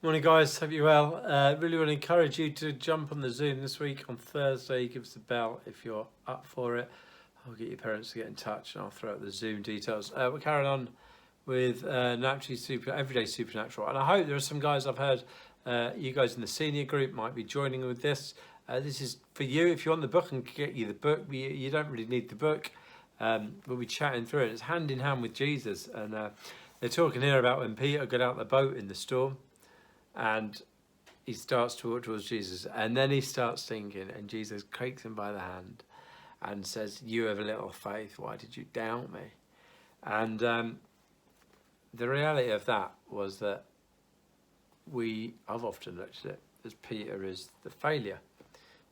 Morning, guys. Hope you're well. Really want to encourage you to jump on the Zoom this week on Thursday. Give us a bell if you're up for it. I'll get your parents to get in touch and I'll throw out the Zoom details. We're carrying on with Everyday Supernatural. And I hope there are some guys I've heard, you guys in the senior group might be joining with this. This is for you. If you want the book, and get you the book, you don't really need the book. We'll be chatting through it. It's hand in hand with Jesus. And they're talking here about when Peter got out the boat in the storm. And he starts to walk towards Jesus, and then he starts thinking, and Jesus takes him by the hand and says, "You have a little faith, why did you doubt me?" And the reality of that was that I've often looked at it as Peter is the failure.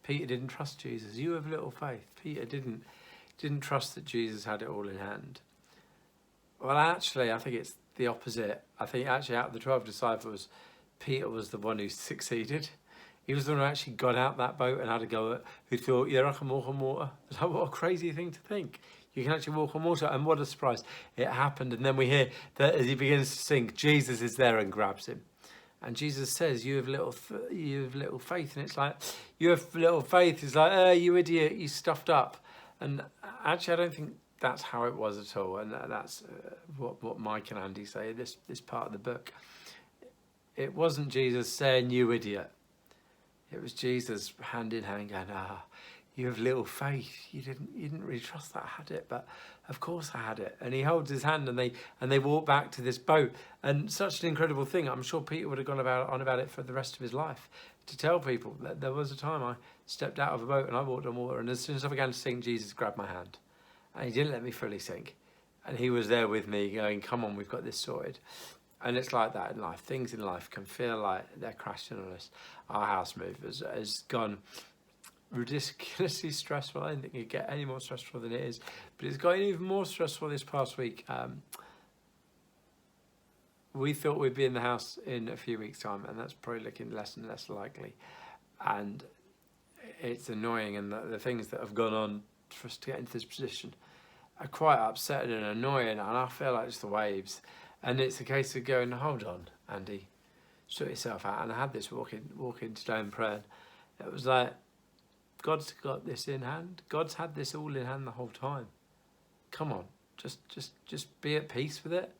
Peter didn't trust Jesus. You have little faith. Peter didn't trust that Jesus had it all in hand. Well, actually, I think it's the opposite. I think actually out of the 12 disciples, Peter was the one who succeeded. He was the one who actually got out that boat and had a go at, who thought, yeah, I can walk on water. Like, what a crazy thing to think. You can actually walk on water. And what a surprise. It happened. And then we hear that as he begins to sink, Jesus is there and grabs him. And Jesus says, you have little faith. And it's like, you have little faith. It's like, you idiot, you stuffed up. And actually, I don't think that's how it was at all. And that's what Mike and Andy say, this part of the book. It wasn't Jesus saying, you idiot. It was Jesus hand in hand going, you have little faith. You didn't really trust that I had it, but of course I had it. And he holds his hand and they walk back to this boat. And such an incredible thing. I'm sure Peter would have gone on about it for the rest of his life, to tell people that there was a time I stepped out of a boat and I walked on water, and as soon as I began to sink, Jesus grabbed my hand. And he didn't let me fully sink. And he was there with me going, come on, we've got this sorted. And it's like that in life. Things in life can feel like they're crashing on us. Our house move has gone ridiculously stressful. I don't think it could get any more stressful than it is. But it's got even more stressful this past week. We thought we'd be in the house in a few weeks' time, and that's probably looking less and less likely. And it's annoying, and the things that have gone on for us to get into this position are quite upsetting and annoying, and I feel like it's the waves. And it's a case of going, hold on, Andy, sort yourself out. And I had this walk in today in prayer. It was like, God's got this in hand. God's had this all in hand the whole time. Come on, just be at peace with it.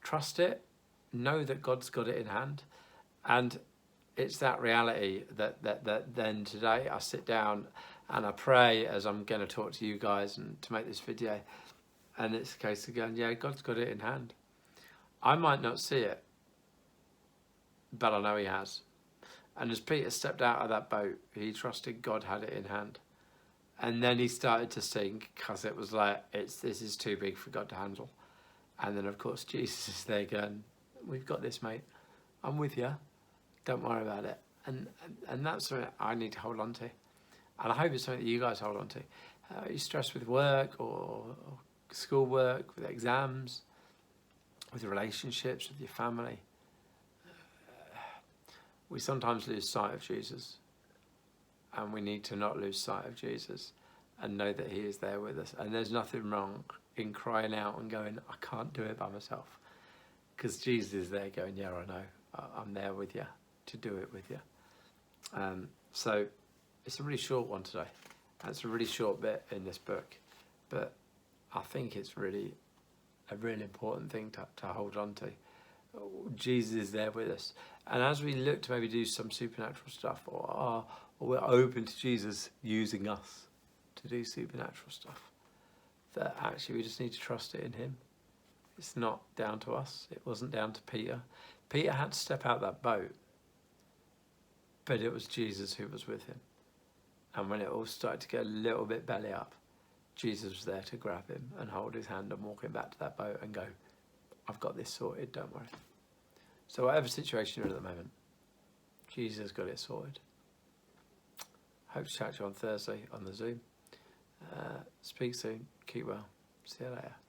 Trust it. Know that God's got it in hand. And it's that reality that then today I sit down and I pray as I'm going to talk to you guys and to make this video. And it's a case of going, yeah, God's got it in hand. I might not see it, but I know he has. And as Peter stepped out of that boat, he trusted God had it in hand. And then he started to sink because it was like, this is too big for God to handle. And then, of course, Jesus is there going, we've got this, mate. I'm with you. Don't worry about it. And that's something I need to hold on to. And I hope it's something that you guys hold on to. Are you stressed with work or schoolwork, with exams, with relationships, with your family? We sometimes lose sight of Jesus, and we need to not lose sight of Jesus and know that he is there with us. And there's nothing wrong in crying out and going, I can't do it by myself, because Jesus is there going, yeah, I know, I'm there with you to do it with you. So it's a really short one today. That's a really short bit in this book, but I think it's really a really important thing to hold on to. Jesus is there with us. And as we look to maybe do some supernatural stuff, or we're open to Jesus using us to do supernatural stuff, that actually we just need to trust it in him. It's not down to us. It wasn't down to Peter. Peter had to step out that boat, but it was Jesus who was with him. And when it all started to get a little bit belly up, Jesus was there to grab him and hold his hand and walk him back to that boat and go, I've got this sorted, don't worry. So whatever situation you're in at the moment, Jesus has got it sorted. Hope to chat to you on Thursday on the Zoom. Speak soon. Keep well. See you later.